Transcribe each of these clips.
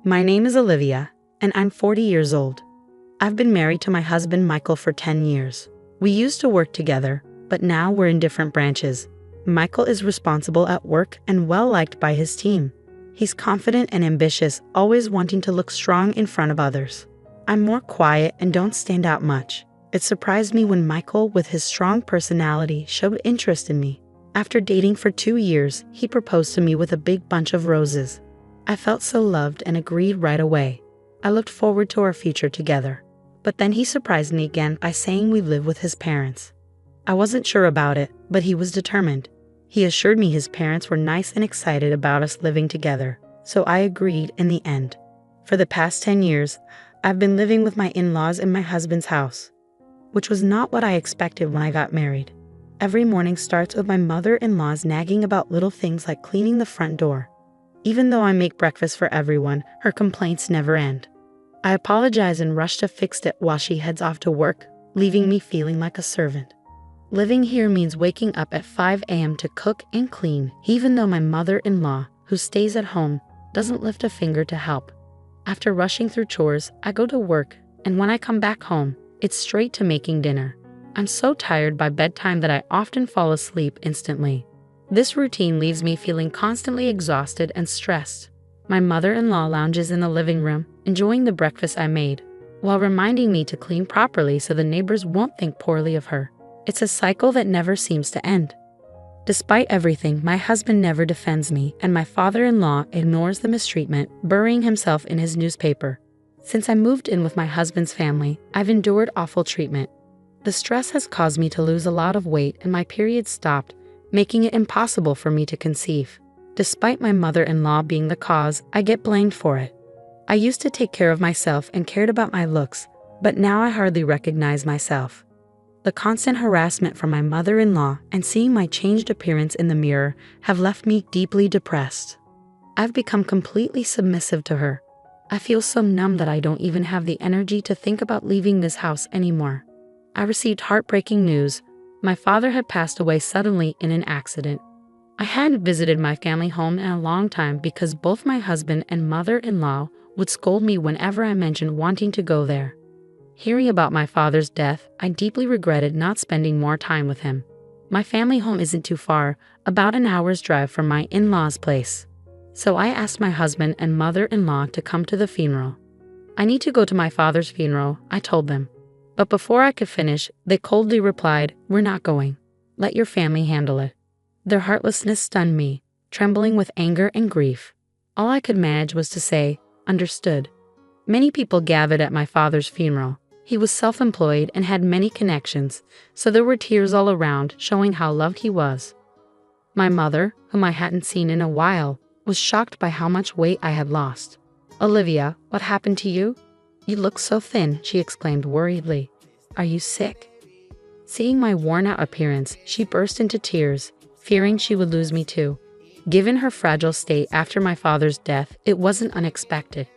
My name is Olivia, and I'm 40 years old. I've been married to my husband Michael for 10 years. We used to work together, but now we're in different branches. Michael is responsible at work and well-liked by his team. He's confident and ambitious, always wanting to look strong in front of others. I'm more quiet and don't stand out much. It surprised me when Michael, with his strong personality, showed interest in me. After dating for 2 years, he proposed to me with a big bunch of roses. I felt so loved and agreed right away. I looked forward to our future together. But then he surprised me again by saying we live with his parents. I wasn't sure about it, but he was determined. He assured me his parents were nice and excited about us living together, so I agreed in the end. For the past 10 years, I've been living with my in-laws in my husband's house, which was not what I expected when I got married. Every morning starts with my mother-in-law's nagging about little things like cleaning the front door. Even though I make breakfast for everyone, her complaints never end. I apologize and rush to fix it while she heads off to work, leaving me feeling like a servant. Living here means waking up at 5 a.m. to cook and clean, even though my mother-in-law, who stays at home, doesn't lift a finger to help. After rushing through chores, I go to work, and when I come back home, it's straight to making dinner. I'm so tired by bedtime that I often fall asleep instantly. This routine leaves me feeling constantly exhausted and stressed. My mother-in-law lounges in the living room, enjoying the breakfast I made, while reminding me to clean properly so the neighbors won't think poorly of her. It's a cycle that never seems to end. Despite everything, my husband never defends me, and my father-in-law ignores the mistreatment, burying himself in his newspaper. Since I moved in with my husband's family, I've endured awful treatment. The stress has caused me to lose a lot of weight, and my period stopped, making it impossible for me to conceive. Despite my mother-in-law being the cause, I get blamed for it. I used to take care of myself and cared about my looks, but now I hardly recognize myself. The constant harassment from my mother-in-law and seeing my changed appearance in the mirror have left me deeply depressed. I've become completely submissive to her. I feel so numb that I don't even have the energy to think about leaving this house anymore. I received heartbreaking news. My father had passed away suddenly in an accident. I hadn't visited my family home in a long time because both my husband and mother-in-law would scold me whenever I mentioned wanting to go there. Hearing about my father's death, I deeply regretted not spending more time with him. My family home isn't too far, about an hour's drive from my in-laws' place. So I asked my husband and mother-in-law to come to the funeral. I need to go to my father's funeral, I told them. But before I could finish, they coldly replied, "We're not going. Let your family handle it." Their heartlessness stunned me, trembling with anger and grief. All I could manage was to say, "Understood." Many people gathered at my father's funeral. He was self-employed and had many connections, so there were tears all around, showing how loved he was. My mother, whom I hadn't seen in a while, was shocked by how much weight I had lost. "Olivia, what happened to you? You look so thin," she exclaimed worriedly. "Are you sick?" Seeing my worn-out appearance, she burst into tears, fearing she would lose me too. Given her fragile state after my father's death, it wasn't unexpected.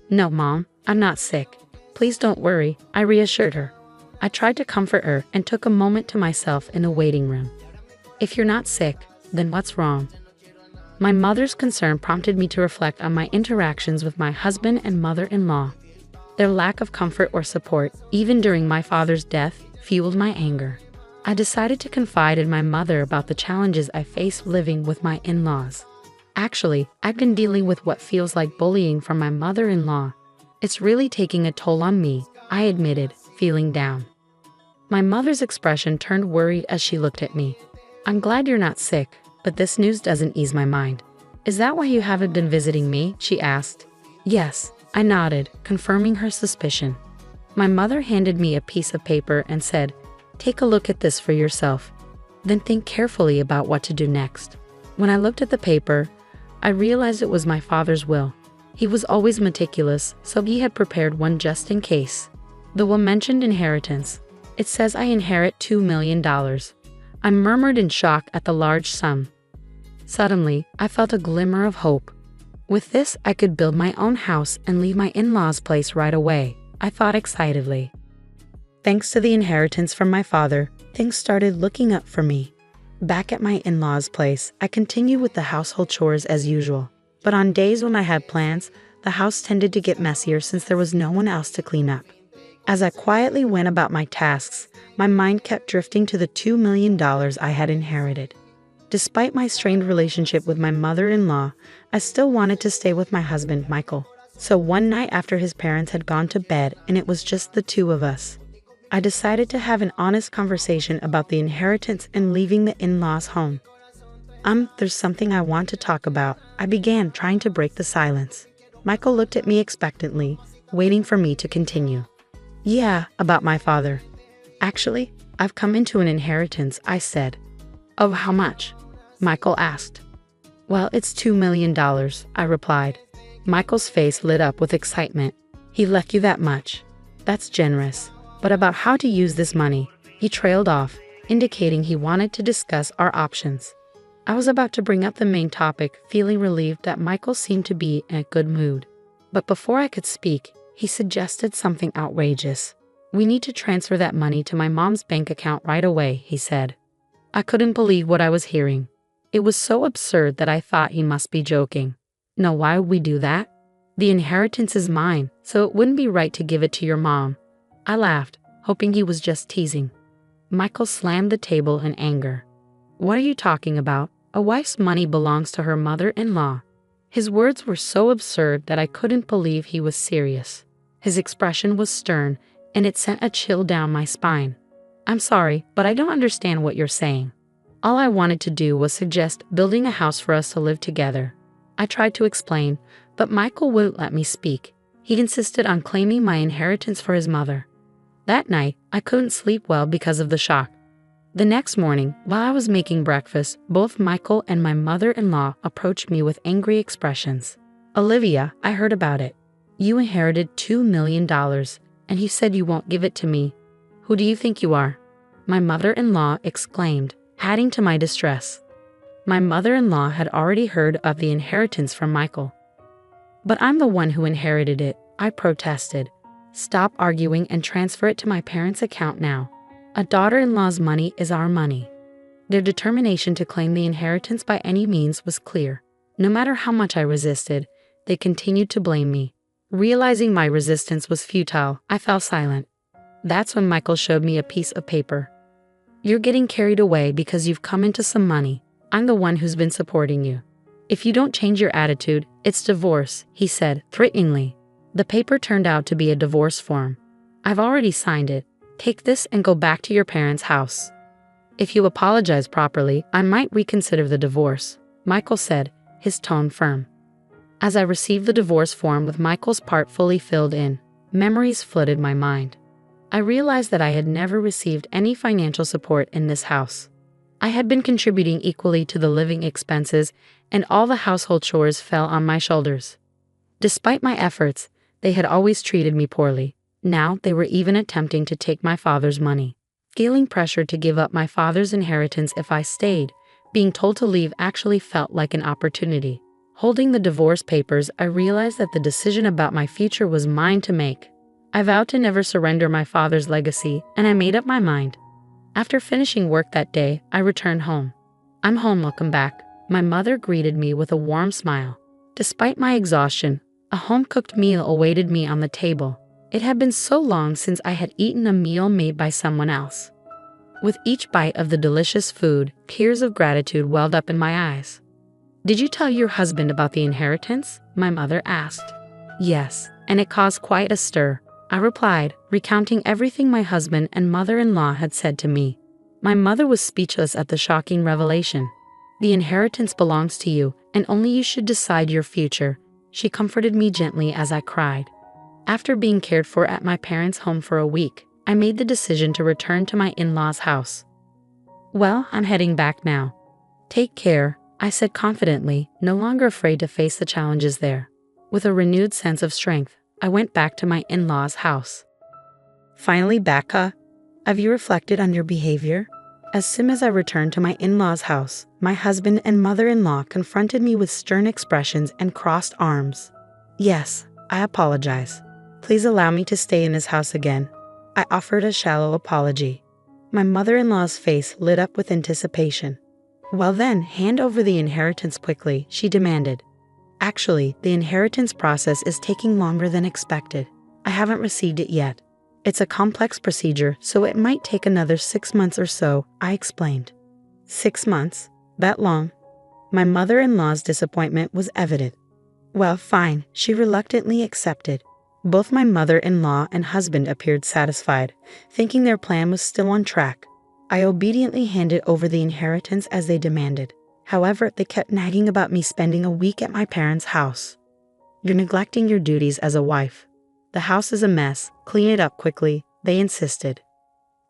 "No, Mom, I'm not sick. Please don't worry," I reassured her. I tried to comfort her and took a moment to myself in the waiting room. "If you're not sick, then what's wrong?" My mother's concern prompted me to reflect on my interactions with my husband and mother-in-law. Their lack of comfort or support, even during my father's death, fueled my anger. I decided to confide in my mother about the challenges I face living with my in-laws. Actually, I've been dealing with what feels like bullying from my mother-in-law. It's really taking a toll on me, I admitted, feeling down. My mother's expression turned worried as she looked at me. "I'm glad you're not sick, but this news doesn't ease my mind. Is that why you haven't been visiting me?" she asked. "Yes," I nodded, confirming her suspicion. My mother handed me a piece of paper and said, "Take a look at this for yourself. Then think carefully about what to do next." When I looked at the paper, I realized it was my father's will. He was always meticulous, so he had prepared one just in case. The will mentioned inheritance. It says I inherit $2 million. I murmured in shock at the large sum. Suddenly, I felt a glimmer of hope. With this, I could build my own house and leave my in-laws' place right away, I thought excitedly. Thanks to the inheritance from my father, things started looking up for me. Back at my in-laws' place, I continued with the household chores as usual. But on days when I had plans, the house tended to get messier since there was no one else to clean up. As I quietly went about my tasks, my mind kept drifting to the $2 million I had inherited. Despite my strained relationship with my mother-in-law, I still wanted to stay with my husband, Michael. So one night after his parents had gone to bed and it was just the two of us, I decided to have an honest conversation about the inheritance and leaving the in-laws' home. There's something I want to talk about, I began, trying to break the silence. Michael looked at me expectantly, waiting for me to continue. Yeah, about my father. Actually, I've come into an inheritance, I said. Of how much? Michael asked. Well, it's $2 million, I replied. Michael's face lit up with excitement. He left you that much. That's generous. But about how to use this money, he trailed off, indicating he wanted to discuss our options. I was about to bring up the main topic, feeling relieved that Michael seemed to be in a good mood. But before I could speak, he suggested something outrageous. We need to transfer that money to my mom's bank account right away, he said. I couldn't believe what I was hearing. It was so absurd that I thought he must be joking. No, why would we do that? The inheritance is mine, so it wouldn't be right to give it to your mom. I laughed, hoping he was just teasing. Michael slammed the table in anger. What are you talking about? A wife's money belongs to her mother-in-law. His words were so absurd that I couldn't believe he was serious. His expression was stern, and it sent a chill down my spine. I'm sorry, but I don't understand what you're saying. All I wanted to do was suggest building a house for us to live together. I tried to explain, but Michael wouldn't let me speak. He insisted on claiming my inheritance for his mother. That night, I couldn't sleep well because of the shock. The next morning, while I was making breakfast, both Michael and my mother-in-law approached me with angry expressions. Olivia, I heard about it. You inherited $2 million, and you said you won't give it to me. Who do you think you are? My mother-in-law exclaimed, adding to my distress. My mother-in-law had already heard of the inheritance from Michael. But I'm the one who inherited it, I protested. Stop arguing and transfer it to my parents' account now. A daughter-in-law's money is our money. Their determination to claim the inheritance by any means was clear. No matter how much I resisted, they continued to blame me. Realizing my resistance was futile, I fell silent. That's when Michael showed me a piece of paper. You're getting carried away because you've come into some money. I'm the one who's been supporting you. If you don't change your attitude, it's divorce, he said, threateningly. The paper turned out to be a divorce form. I've already signed it. Take this and go back to your parents' house. If you apologize properly, I might reconsider the divorce, Michael said, his tone firm. As I received the divorce form with Michael's part fully filled in, memories flooded my mind. I realized that I had never received any financial support in this house. I had been contributing equally to the living expenses, and all the household chores fell on my shoulders. Despite my efforts, they had always treated me poorly. Now they were even attempting to take my father's money. Feeling pressured to give up my father's inheritance if I stayed, being told to leave actually felt like an opportunity. Holding the divorce papers, I realized that the decision about my future was mine to make. I vowed to never surrender my father's legacy, and I made up my mind. After finishing work that day, I returned home. I'm home, welcome back. My mother greeted me with a warm smile. Despite my exhaustion, a home-cooked meal awaited me on the table. It had been so long since I had eaten a meal made by someone else. With each bite of the delicious food, tears of gratitude welled up in my eyes. Did you tell your husband about the inheritance? My mother asked. Yes, and it caused quite a stir, I replied, recounting everything my husband and mother-in-law had said to me. My mother was speechless at the shocking revelation. The inheritance belongs to you, and only you should decide your future. She comforted me gently as I cried. After being cared for at my parents' home for a week, I made the decision to return to my in-laws' house. Well, I'm heading back now. Take care, I said confidently, no longer afraid to face the challenges there. With a renewed sense of strength, I went back to my in-laws' house. Finally back, huh? Have you reflected on your behavior? As soon as I returned to my in-laws' house, my husband and mother-in-law confronted me with stern expressions and crossed arms. Yes, I apologize. Please allow me to stay in this house again. I offered a shallow apology. My mother-in-law's face lit up with anticipation. Well then, hand over the inheritance quickly, she demanded. Actually, the inheritance process is taking longer than expected. I haven't received it yet. It's a complex procedure, so it might take another 6 months or so, I explained. 6 months? That long? My mother-in-law's disappointment was evident. Well, fine, she reluctantly accepted. Both my mother-in-law and husband appeared satisfied, thinking their plan was still on track. I obediently handed over the inheritance as they demanded. However, they kept nagging about me spending a week at my parents' house. You're neglecting your duties as a wife. The house is a mess, clean it up quickly, they insisted.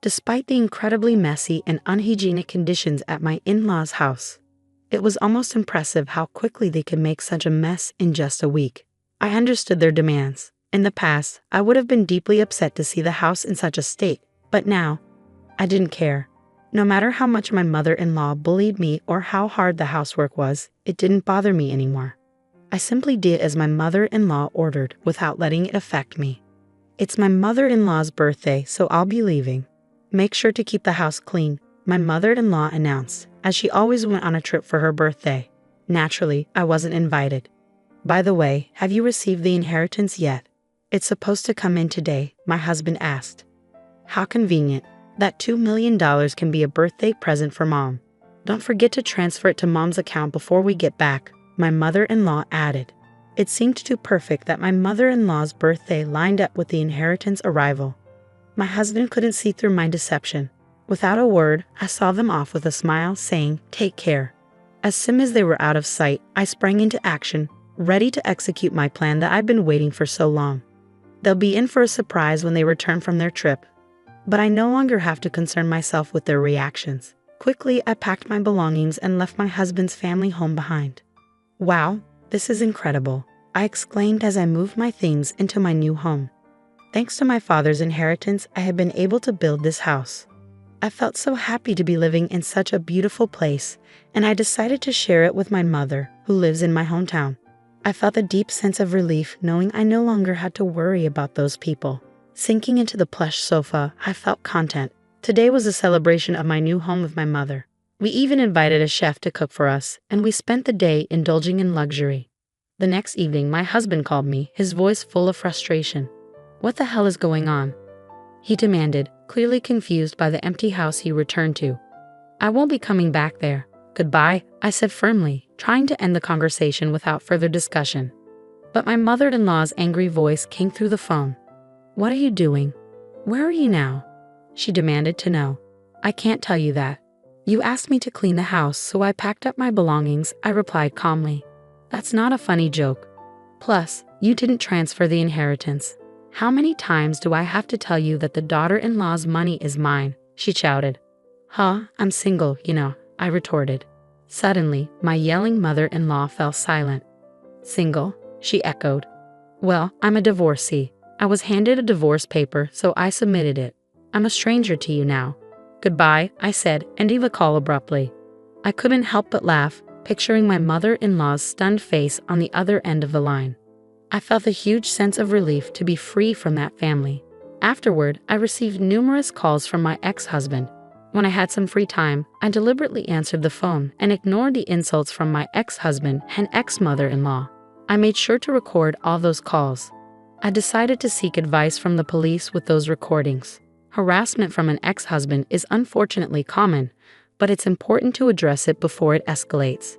Despite the incredibly messy and unhygienic conditions at my in-laws' house, it was almost impressive how quickly they could make such a mess in just a week. I understood their demands. In the past, I would have been deeply upset to see the house in such a state, but now, I didn't care. No matter how much my mother-in-law bullied me or how hard the housework was, it didn't bother me anymore. I simply did as my mother-in-law ordered without letting it affect me. It's my mother-in-law's birthday, so I'll be leaving. Make sure to keep the house clean, my mother-in-law announced, as she always went on a trip for her birthday. Naturally, I wasn't invited. By the way, have you received the inheritance yet? It's supposed to come in today, my husband asked. How convenient. That $2 million can be a birthday present for Mom. Don't forget to transfer it to Mom's account before we get back, my mother-in-law added. It seemed too perfect that my mother-in-law's birthday lined up with the inheritance arrival. My husband couldn't see through my deception. Without a word, I saw them off with a smile, saying, "Take care." As soon as they were out of sight, I sprang into action, ready to execute my plan that I'd been waiting for so long. They'll be in for a surprise when they return from their trip. But I no longer have to concern myself with their reactions. Quickly, I packed my belongings and left my husband's family home behind. Wow, this is incredible, I exclaimed as I moved my things into my new home. Thanks to my father's inheritance, I had been able to build this house. I felt so happy to be living in such a beautiful place, and I decided to share it with my mother, who lives in my hometown. I felt a deep sense of relief knowing I no longer had to worry about those people. Sinking into the plush sofa, I felt content. Today was a celebration of my new home with my mother. We even invited a chef to cook for us, and we spent the day indulging in luxury. The next evening, my husband called me, his voice full of frustration. What the hell is going on? He demanded, clearly confused by the empty house he returned to. I won't be coming back there. Goodbye, I said firmly, trying to end the conversation without further discussion. But my mother-in-law's angry voice came through the phone. What are you doing? Where are you now? She demanded to know. I can't tell you that. You asked me to clean the house, so I packed up my belongings, I replied calmly. That's not a funny joke. Plus, you didn't transfer the inheritance. How many times do I have to tell you that the daughter-in-law's money is mine? She shouted. Huh, I'm single, I retorted. Suddenly, my yelling mother-in-law fell silent. Single? She echoed. Well, I'm a divorcee. I was handed a divorce paper, so I submitted it. I'm a stranger to you now. Goodbye, I said, ending the call abruptly. I couldn't help but laugh, picturing my mother-in-law's stunned face on the other end of the line. I felt a huge sense of relief to be free from that family. Afterward, I received numerous calls from my ex-husband. When I had some free time, I deliberately answered the phone and ignored the insults from my ex-husband and ex-mother-in-law. I made sure to record all those calls. I decided to seek advice from the police with those recordings. Harassment from an ex-husband is unfortunately common, but it's important to address it before it escalates.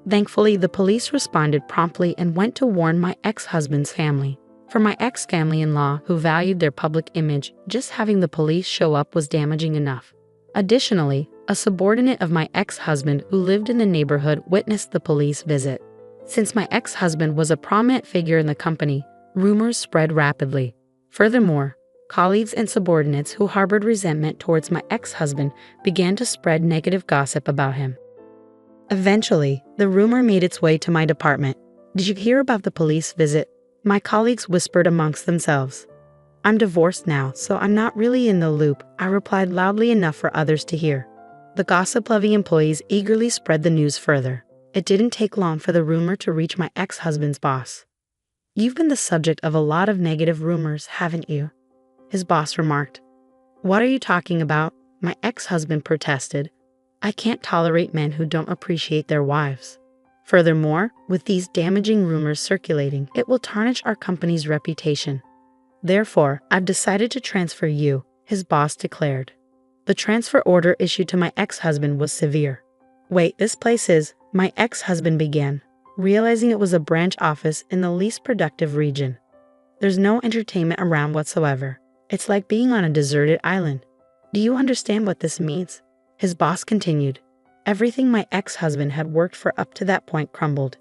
Thankfully, the police responded promptly and went to warn my ex-husband's family. For my ex-family-in-law, who valued their public image, just having the police show up was damaging enough. Additionally, a subordinate of my ex-husband who lived in the neighborhood witnessed the police visit. Since my ex-husband was a prominent figure in the company, rumors spread rapidly. Furthermore, colleagues and subordinates who harbored resentment towards my ex-husband began to spread negative gossip about him. Eventually, the rumor made its way to my department. Did you hear about the police visit? My colleagues whispered amongst themselves. I'm divorced now, so I'm not really in the loop, I replied loudly enough for others to hear. The gossip-loving employees eagerly spread the news further. It didn't take long for the rumor to reach my ex-husband's boss. You've been the subject of a lot of negative rumors, haven't you? His boss remarked. What are you talking about? My ex-husband protested. I can't tolerate men who don't appreciate their wives. Furthermore, with these damaging rumors circulating, it will tarnish our company's reputation. Therefore, I've decided to transfer you, his boss declared. The transfer order issued to my ex-husband was severe. Wait, this place is, my ex-husband began, realizing it was a branch office in the least productive region. There's no entertainment around whatsoever. It's like being on a deserted island. Do you understand what this means? His boss continued. Everything my ex-husband had worked for up to that point crumbled,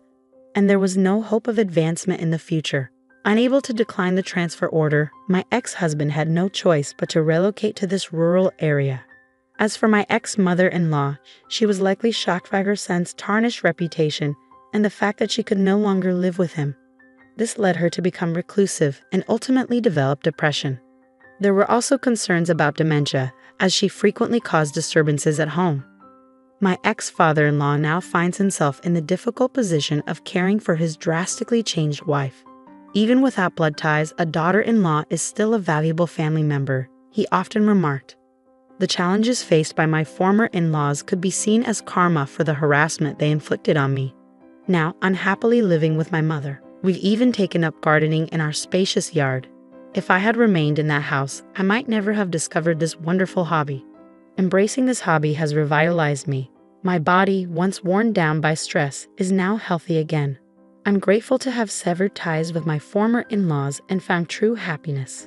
and there was no hope of advancement in the future. Unable to decline the transfer order, my ex-husband had no choice but to relocate to this rural area. As for my ex-mother-in-law, she was likely shocked by her son's tarnished reputation and the fact that she could no longer live with him. This led her to become reclusive and ultimately develop depression. There were also concerns about dementia, as she frequently caused disturbances at home. My ex-father-in-law now finds himself in the difficult position of caring for his drastically changed wife. Even without blood ties, a daughter-in-law is still a valuable family member, he often remarked. The challenges faced by my former in-laws could be seen as karma for the harassment they inflicted on me. Now, unhappily living with my mother, we've even taken up gardening in our spacious yard. If I had remained in that house, I might never have discovered this wonderful hobby. Embracing this hobby has revitalized me. My body, once worn down by stress, is now healthy again. I'm grateful to have severed ties with my former in-laws and found true happiness.